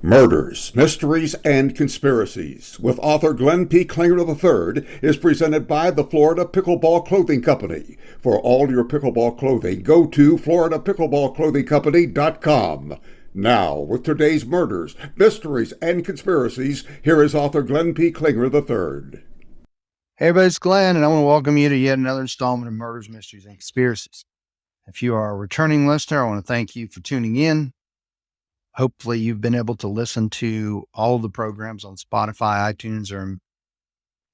Murders, Mysteries, and Conspiracies with author Glenn P. Klinger III is presented by the Florida Pickleball Clothing Company. For all your pickleball clothing, go to floridapickleballclothingcompany.com. Now, with today's murders, mysteries, and conspiracies, here is author Glenn P. Klinger III. Hey everybody, it's Glenn, and I want to welcome you to yet another installment of Murders, Mysteries, and Conspiracies. If you are a returning listener, I want to thank you for tuning in. Hopefully you've been able to listen to all of the programs on Spotify, iTunes, or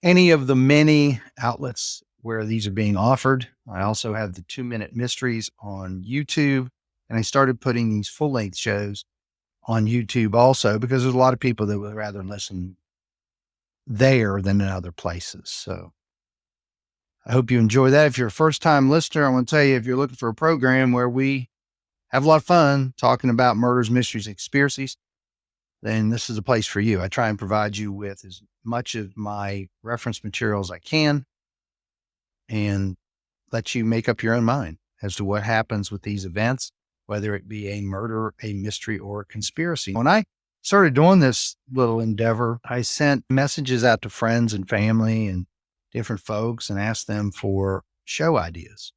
any of the many outlets where these are being offered. I also have the 2-Minute Mysteries on YouTube, and I started putting these full-length shows on YouTube also because there's a lot of people that would rather listen there than in other places. So I hope you enjoy that. If you're a first-time listener, I want to tell you, if you're looking for a program where we have a lot of fun talking about murders, mysteries, and conspiracies, then this is a place for you. I try and provide you with as much of my reference material as I can and let you make up your own mind as to what happens with these events, whether it be a murder, a mystery, or a conspiracy. When I started doing this little endeavor, I sent messages out to friends and family and different folks and asked them for show ideas.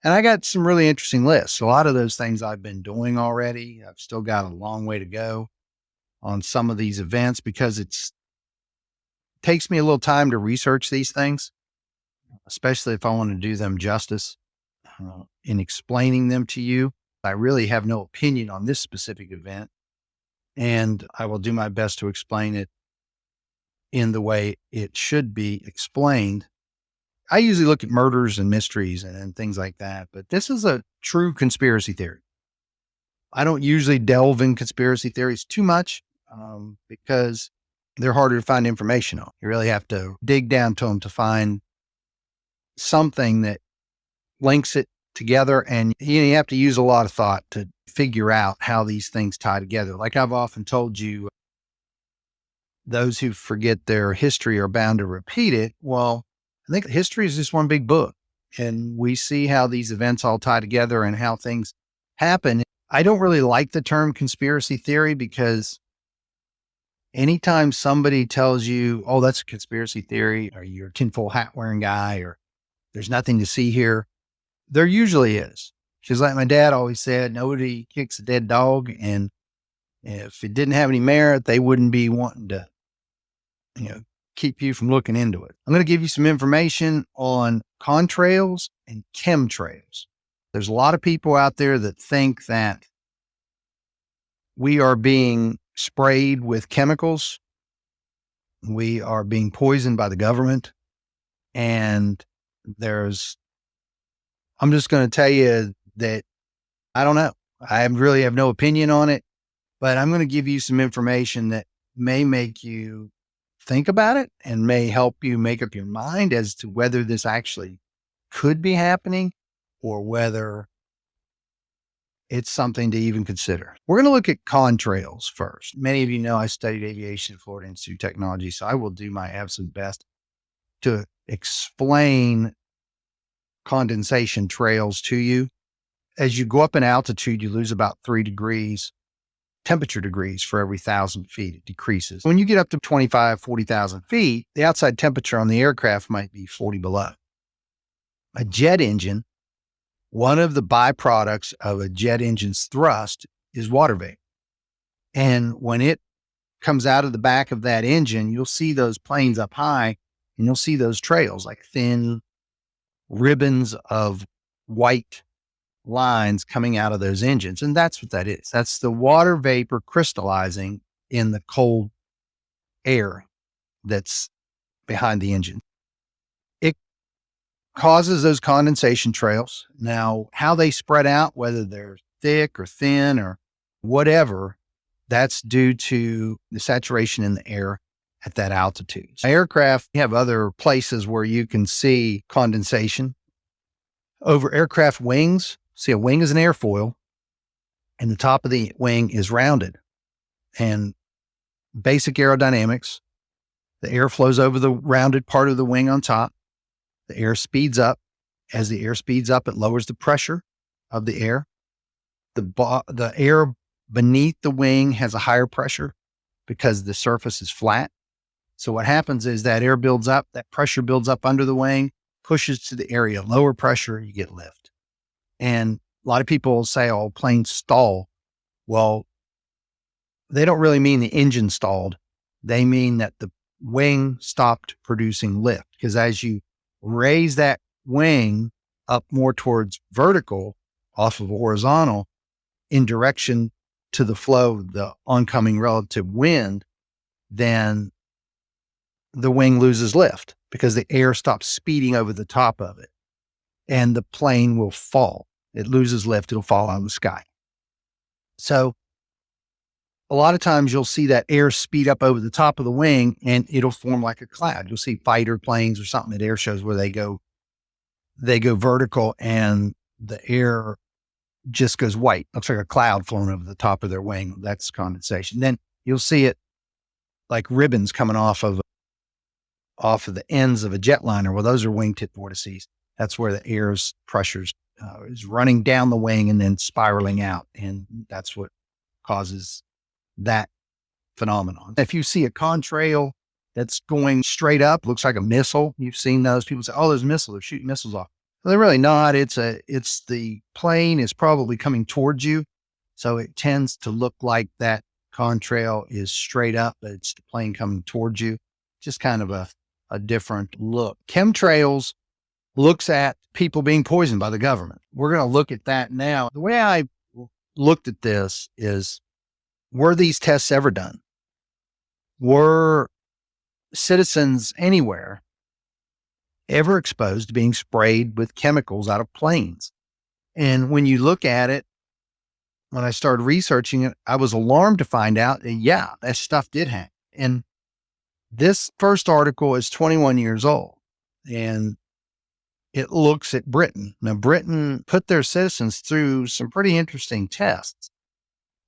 And I got some really interesting lists. A lot of those things I've been doing already. I've still got a long way to go on some of these events because it takes me a little time to research these things, especially if I want to do them justice in explaining them to you. I really have no opinion on this specific event, and I will do my best to explain it in the way it should be explained. I usually look at murders and mysteries and things like that, but this is a true conspiracy theory. I don't usually delve in conspiracy theories too much because they're harder to find information on. You really have to dig down to them to find something that links it together, and you have to use a lot of thought to figure out how these things tie together. Like I've often told you, those who forget their history are bound to repeat it. Well, I think history is just one big book, and we see how these events all tie together and how things happen. I don't really like the term conspiracy theory because anytime somebody tells you, oh, that's a conspiracy theory, or you're a tinfoil hat wearing guy, or there's nothing to see here, there usually is. Because like my dad always said, nobody kicks a dead dog. And if it didn't have any merit, they wouldn't be wanting to, keep you from looking into it. I'm going to give you some information on contrails and chemtrails. There's a lot of people out there that think that we are being sprayed with chemicals. We are being poisoned by the government. And I'm just going to tell you that I don't know. I really have no opinion on it, but I'm going to give you some information that may make you think about it and may help you make up your mind as to whether this actually could be happening or whether it's something to even consider. We're going to look at contrails first. Many of you know I studied aviation at Florida Institute of Technology, so I will do my absolute best to explain condensation trails to you. As you go up in altitude, you lose about 3 degrees, temperature degrees for every 1,000 feet. It decreases. When you get up to 25, 40,000 feet, the outside temperature on the aircraft might be 40 below. A jet engine, one of the byproducts of a jet engine's thrust is water vapor. And when it comes out of the back of that engine, you'll see those planes up high and you'll see those trails, like thin ribbons of white lines coming out of those engines. And that's what that is. That's the water vapor crystallizing in the cold air that's behind the engine. It causes those condensation trails. Now, how they spread out, whether they're thick or thin or whatever, that's due to the saturation in the air at that altitude. Aircraft have other places where you can see condensation. Over aircraft wings, see, a wing is an airfoil, and the top of the wing is rounded. And basic aerodynamics, the air flows over the rounded part of the wing on top. The air speeds up. As the air speeds up, it lowers the pressure of the air. The air beneath the wing has a higher pressure. because the surface is flat. So what happens is that air builds up, that pressure builds up under the wing, pushes to the area, lower pressure, you get lift. And a lot of people say, oh, planes stall. Well, they don't really mean the engine stalled. They mean that the wing stopped producing lift, because as you raise that wing up more towards vertical off of horizontal in direction to the flow of the oncoming relative wind, then the wing loses lift because the air stops speeding over the top of it and the plane will fall. It loses lift. It'll fall out of the sky. So a lot of times you'll see that air speed up over the top of the wing and it'll form like a cloud. You'll see fighter planes or something at air shows where they go vertical and the air just goes white. Looks like a cloud flowing over the top of their wing. That's condensation. Then you'll see it like ribbons coming off of the ends of a jetliner. Well, those are wingtip vortices. That's where the air's pressures is running down the wing and then spiraling out. And that's what causes that phenomenon. If you see a contrail that's going straight up, looks like a missile, you've seen those. People say, oh, there's a missile. They're shooting missiles off. Well, they're really not. It's the plane is probably coming towards you. So it tends to look like that contrail is straight up, but it's the plane coming towards you. Just kind of a different look. Chemtrails looks at people being poisoned by the government. We're going to look at that now. The way I looked at this is, were these tests ever done? Were citizens anywhere ever exposed to being sprayed with chemicals out of planes? And when you look at it, when I started researching it, I was alarmed to find out that, yeah, that stuff did happen. And this first article is 21 years old, and it looks at Britain. Now, Britain put their citizens through some pretty interesting tests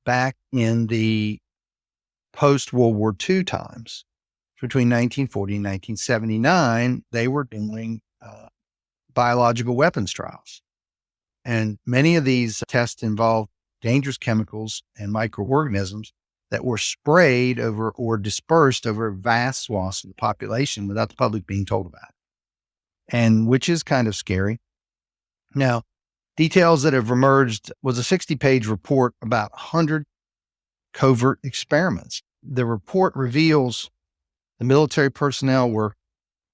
back in the post-World War II times. Between 1940 and 1979, they were doing biological weapons trials. And many of these tests involved dangerous chemicals and microorganisms that were sprayed over or dispersed over vast swaths of the population without the public being told about it. And which is kind of scary. Now, details that have emerged was a 60-page report about 100 covert experiments. The report reveals the military personnel were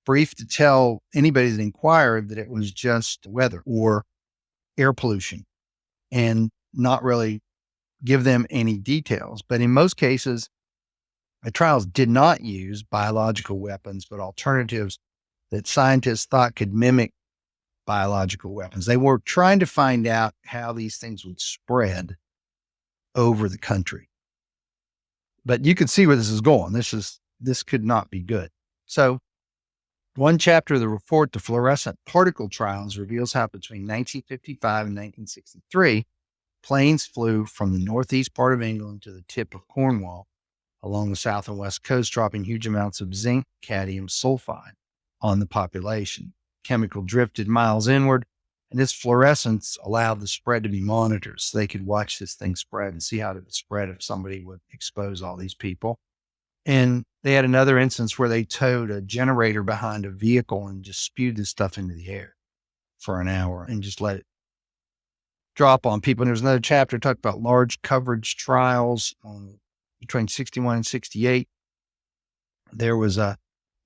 briefed to tell anybody that inquired that it was just weather or air pollution and not really give them any details. But in most cases, the trials did not use biological weapons, but alternatives that scientists thought could mimic biological weapons. They were trying to find out how these things would spread over the country. But you could see where this is going. This could not be good. So one chapter of the report, the fluorescent particle trials, reveals how between 1955 and 1963, planes flew from the northeast part of England to the tip of Cornwall along the south and west coast, dropping huge amounts of zinc cadmium sulfide on the population. Chemical drifted miles inward, and this fluorescence allowed the spread to be monitored so they could watch this thing spread and see how it would spread if somebody would expose all these people. And they had another instance where they towed a generator behind a vehicle and just spewed this stuff into the air for an hour and just let it drop on people. And there's another chapter talked about large coverage trials between 61 and 68. There was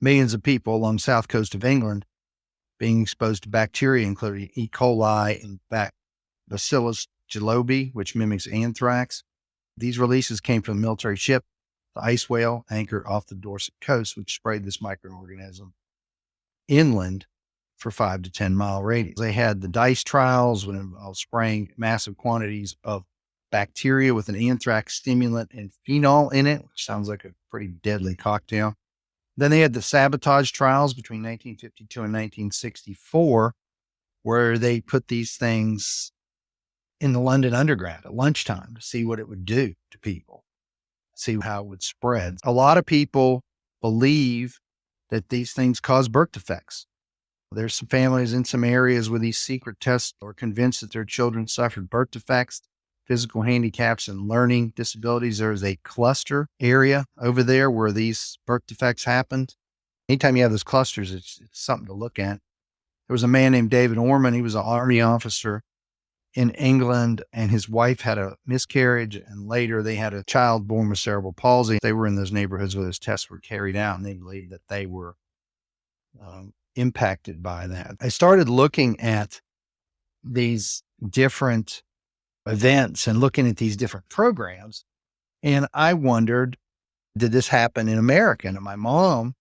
millions of people along the south coast of England being exposed to bacteria, including E. coli and Bacillus gelobi, which mimics anthrax. These releases came from a military ship, the Ice Whale, anchored off the Dorset coast, which sprayed this microorganism inland for 5 to 10 mile radius. They had the DICE trials, which involved spraying massive quantities of bacteria with an anthrax stimulant and phenol in it, which sounds like a pretty deadly cocktail. Then they had the sabotage trials between 1952 and 1964, where they put these things in the London Underground at lunchtime to see what it would do to people, see how it would spread. A lot of people believe that these things cause birth defects. There's some families in some areas where these secret tests are convinced that their children suffered birth defects. physical handicaps and learning disabilities. There's a cluster area over there where these birth defects happened. Anytime you have those clusters, it's something to look at. There was a man named David Orman. He was an Army officer in England, and his wife had a miscarriage, and later they had a child born with cerebral palsy. They were in those neighborhoods where those tests were carried out, and they believed that they were impacted by that. I started looking at these different events and looking at these different programs, and I wondered, did this happen in America? And my mom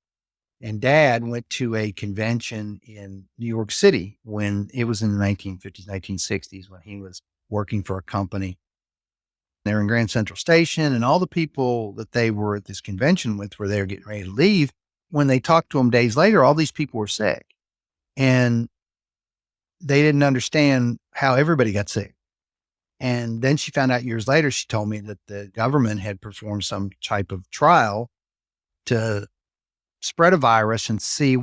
and dad went to a convention in New York City when it was in the 1950s, 1960s, when he was working for a company. They were in Grand Central Station, and all the people that they were at this convention with were there getting ready to leave. When they talked to them days later, all these people were sick, and they didn't understand how everybody got sick. And then she found out years later, she told me that the government had performed some type of trial to spread a virus and see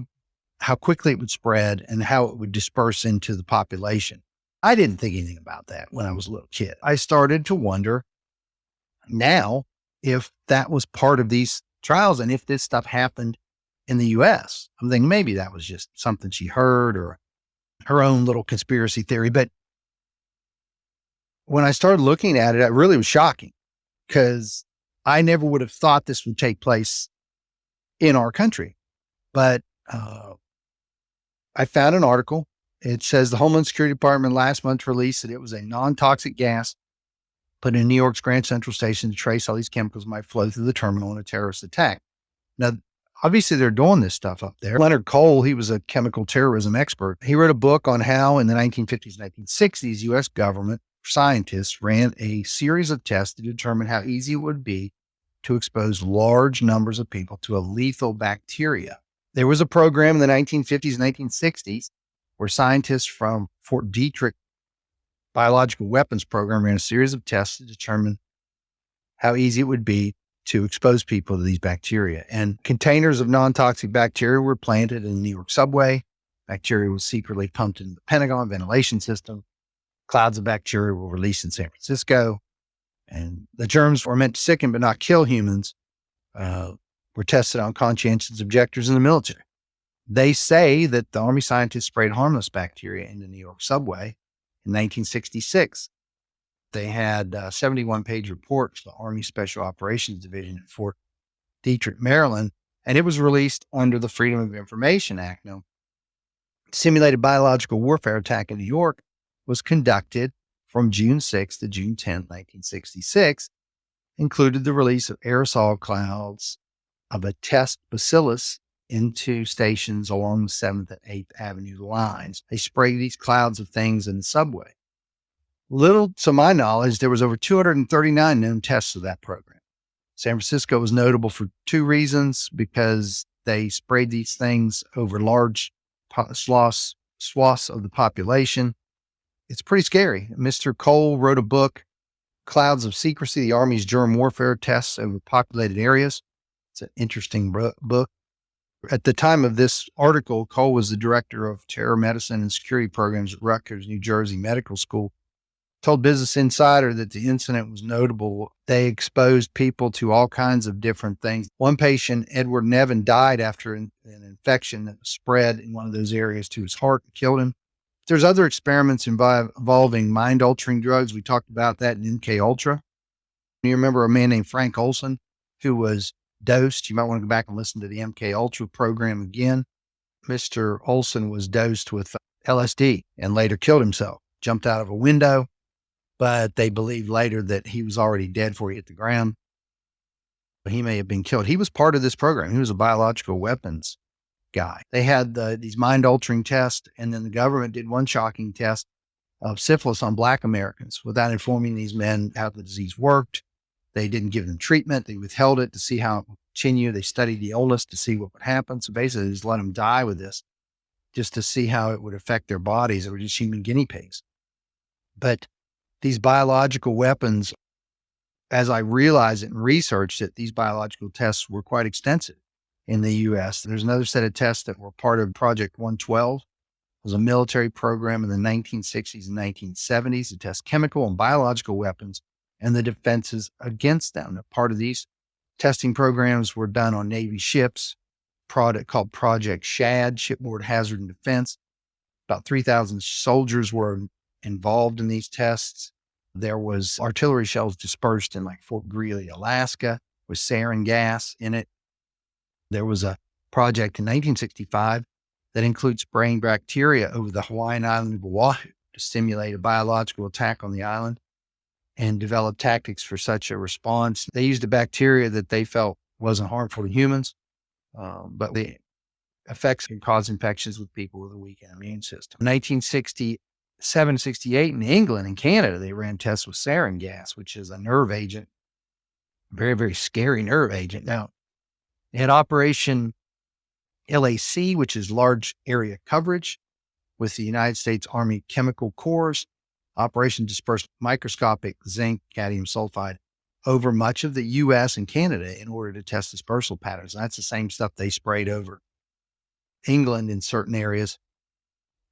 how quickly it would spread and how it would disperse into the population. I didn't think anything about that when I was a little kid. I started to wonder now if that was part of these trials and if this stuff happened in the US. I'm thinking maybe that was just something she heard or her own little conspiracy theory. But when I started looking at it, it really was shocking because I never would have thought this would take place in our country. But I found an article. It says the Homeland Security Department last month released that it was a non-toxic gas put in New York's Grand Central Station to trace how these chemicals might flow through the terminal in a terrorist attack. Now, obviously, they're doing this stuff up there. Leonard Cole, he was a chemical terrorism expert. He wrote a book on how in the 1950s, 1960s, U.S. government scientists ran a series of tests to determine how easy it would be to expose large numbers of people to a lethal bacteria. There was a program in the 1950s and 1960s where scientists from Fort Detrick Biological Weapons Program ran a series of tests to determine how easy it would be to expose people to these bacteria. And containers of non-toxic bacteria were planted in the New York subway. Bacteria was secretly pumped into the Pentagon ventilation system. Clouds of bacteria were released in San Francisco. And the germs were meant to sicken but not kill humans, were tested on conscientious objectors in the military. They say that the Army scientists sprayed harmless bacteria in the New York subway in 1966. They had a 71-page report to the Army Special Operations Division at Fort Detrick, Maryland, and it was released under the Freedom of Information Act. Now, simulated biological warfare attack in New York was conducted from June 6 to June 10, 1966, included the release of aerosol clouds of a test bacillus into stations along the 7th and 8th Avenue lines. They sprayed these clouds of things in the subway. Little to my knowledge, there was over 239 known tests of that program. San Francisco was notable for two reasons, because they sprayed these things over large swaths of the population. It's pretty scary. Mr. Cole wrote a book, Clouds of Secrecy, the Army's Germ Warfare Tests Over Populated Areas. It's an interesting book. At the time of this article, Cole was the director of terror medicine and security programs at Rutgers, New Jersey Medical School. Told Business Insider that the incident was notable. They exposed people to all kinds of different things. One patient, Edward Nevin, died after an infection that spread in one of those areas to his heart and killed him. There's other experiments involving mind-altering drugs. We talked about that in MK Ultra. You remember a man named Frank Olson who was dosed. You might want to go back and listen to the MK Ultra program again. Mr. Olson was dosed with LSD and later killed himself, jumped out of a window, but they believed later that he was already dead before he hit the ground. But he may have been killed. He was part of this program. He was a biological weapons guy. They had these mind-altering tests, and then the government did one shocking test of syphilis on Black Americans without informing these men how the disease worked. They didn't give them treatment. They withheld it to see how it would continue. They studied the oldest to see what would happen. So basically, they just let them die with this just to see how it would affect their bodies. They were just human guinea pigs. But these biological weapons, as I realized it and researched it, these biological tests were quite extensive in the U.S. There's another set of tests that were part of Project 112 was a military program in the 1960s and 1970s to test chemical and biological weapons and the defenses against them. Now, part of these testing programs were done on Navy ships, product called Project SHAD, Shipboard Hazard and Defense. About 3,000 soldiers were involved in these tests. There was artillery shells dispersed in like Fort Greely, Alaska, with sarin gas in it. There was a project in 1965 that includes spraying bacteria over the Hawaiian island of Oahu to stimulate a biological attack on the island and develop tactics for such a response. They used a bacteria that they felt wasn't harmful to humans, but the effects can cause infections with people with a weak immune system. 1967, 68 in England and Canada, they ran tests with sarin gas, which is a nerve agent, very, very scary nerve agent. Now, they had Operation LAC, which is large area coverage with the United States Army Chemical Corps. Operation dispersed microscopic zinc cadmium sulfide over much of the U.S. and Canada in order to test dispersal patterns. And that's the same stuff they sprayed over England in certain areas.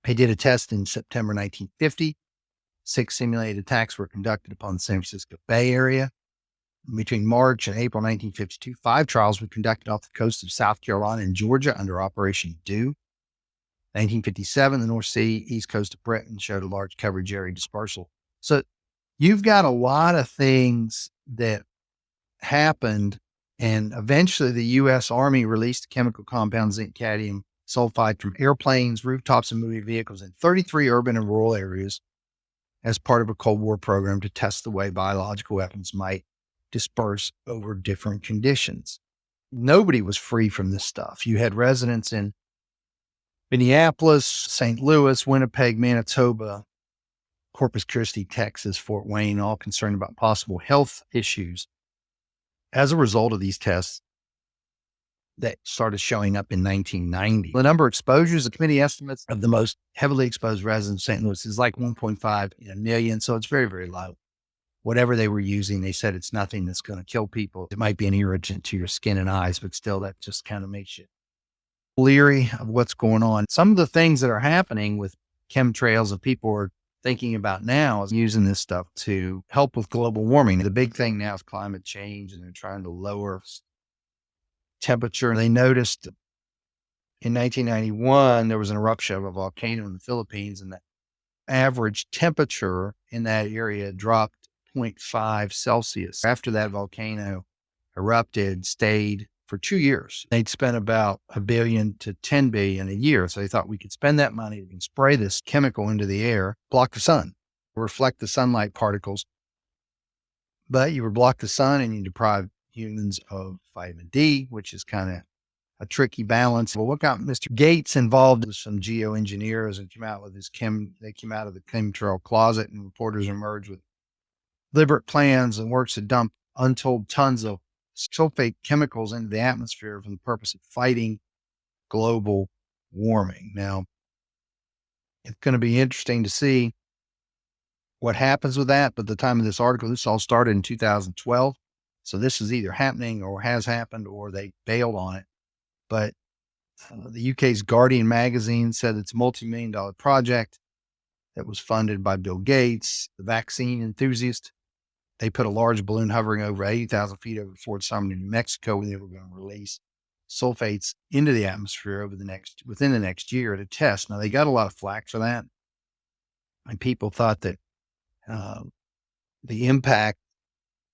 They did a test in September 1950. 6 simulated attacks were conducted upon the San Francisco Bay Area. Between March and April 1952, 5 trials were conducted off the coast of South Carolina and Georgia under Operation Dew. 1957, the North Sea, east coast of Britain showed a large coverage area dispersal. So you've got a lot of things that happened, and eventually the U.S. Army released chemical compound zinc cadmium sulfide from airplanes, rooftops, and moving vehicles in 33 urban and rural areas as part of a Cold War program to test the way biological weapons might disperse over different conditions. Nobody was free from this stuff. You had residents in Minneapolis, St. Louis, Winnipeg, Manitoba, Corpus Christi, Texas, Fort Wayne, all concerned about possible health issues as a result of these tests that started showing up in 1990. The number of exposures, the committee estimates of the most heavily exposed residents in St. Louis is like 1.5 in a million. So it's very, very low. Whatever they were using, they said it's nothing that's going to kill people. It might be an irritant to your skin and eyes, but still that just kind of makes you leery of what's going on. Some of the things that are happening with chemtrails and people are thinking about now is using this stuff to help with global warming. The big thing now is climate change, and they're trying to lower temperature. They noticed in 1991, there was an eruption of a volcano in the Philippines, and the average temperature in that area dropped 0.5 Celsius. After that volcano erupted, stayed for 2 years. They'd spent about $1 billion to $10 billion a year. So they thought we could spend that money and spray this chemical into the air, block the sun, reflect the sunlight particles. But you would block the sun and you deprive humans of vitamin D, which is kind of a tricky balance. Well, what got Mr. Gates involved with some geoengineers and came out with they came out of the chemtrail closet, and reporters emerged with deliberate plans and works to dump untold tons of sulfate chemicals into the atmosphere for the purpose of fighting global warming. Now, it's going to be interesting to see what happens with that. But at the time of this article, this all started in 2012. So this is either happening or has happened, or they bailed on it. But the UK's Guardian magazine said it's a multi-million-dollar project that was funded by Bill Gates, the vaccine enthusiast. They put a large balloon hovering over 80,000 feet over Fort Sumner, New Mexico, where they were going to release sulfates into the atmosphere within the next year to test. Now, they got a lot of flack for that. And people thought that the impact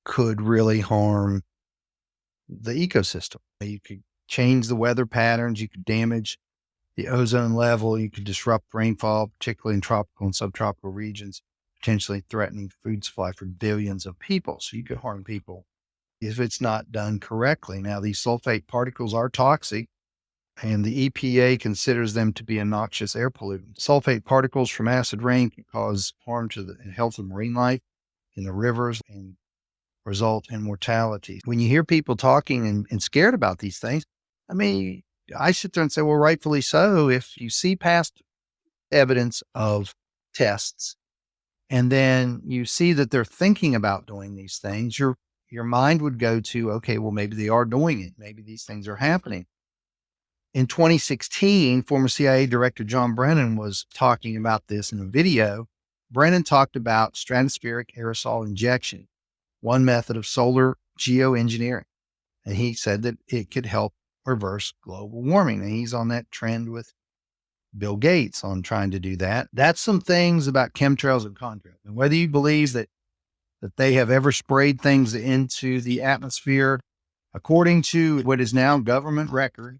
could really harm the ecosystem. You could change the weather patterns. You could damage the ozone level. You could disrupt rainfall, particularly in tropical and subtropical regions, potentially threatening food supply for billions of people. So you could harm people if it's not done correctly. Now, these sulfate particles are toxic, and the EPA considers them to be a noxious air pollutant. Sulfate particles from acid rain can cause harm to the health of marine life in the rivers and result in mortality. When you hear people talking and scared about these things, I mean, I sit there and say, well, rightfully so. If you see past evidence of tests, and then you see that they're thinking about doing these things, your mind would go to, okay, well, maybe they are doing it. Maybe these things are happening. In 2016, former CIA Director John Brennan was talking about this in a video. Brennan talked about stratospheric aerosol injection, one method of solar geoengineering. And he said that it could help reverse global warming. And he's on that trend with Bill Gates on trying to do that. That's some things about chemtrails and contrails. And whether you believe that they have ever sprayed things into the atmosphere, according to what is now government record,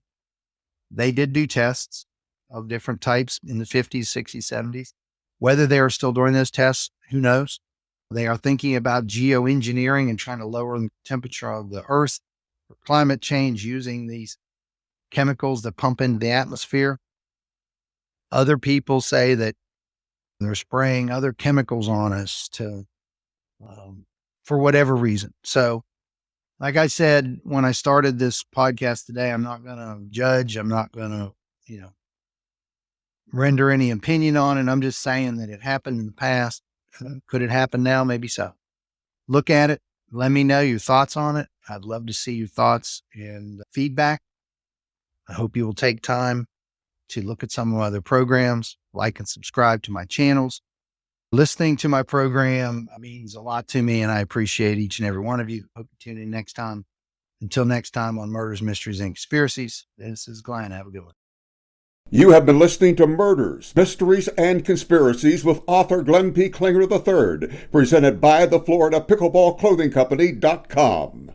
they did do tests of different types in the 50s, 60s, 70s. Whether they are still doing those tests, who knows? They are thinking about geoengineering and trying to lower the temperature of the earth for climate change using these chemicals that pump into the atmosphere. Other people say that they're spraying other chemicals on us to, for whatever reason. So, like I said, when I started this podcast today, I'm not going to judge. I'm not going to, render any opinion on it. I'm just saying that it happened in the past. Could it happen now? Maybe so. Look at it. Let me know your thoughts on it. I'd love to see your thoughts and feedback. I hope you will take time to look at some of my other programs, like and subscribe to my channels. Listening to my program means a lot to me, and I appreciate each and every one of you. Hope you tune in next time. Until next time on Murders, Mysteries, and Conspiracies, this is Glenn. Have a good one. You have been listening to Murders, Mysteries, and Conspiracies with author Glenn P. Klinger III, presented by the Florida Pickleball Clothing Company.com.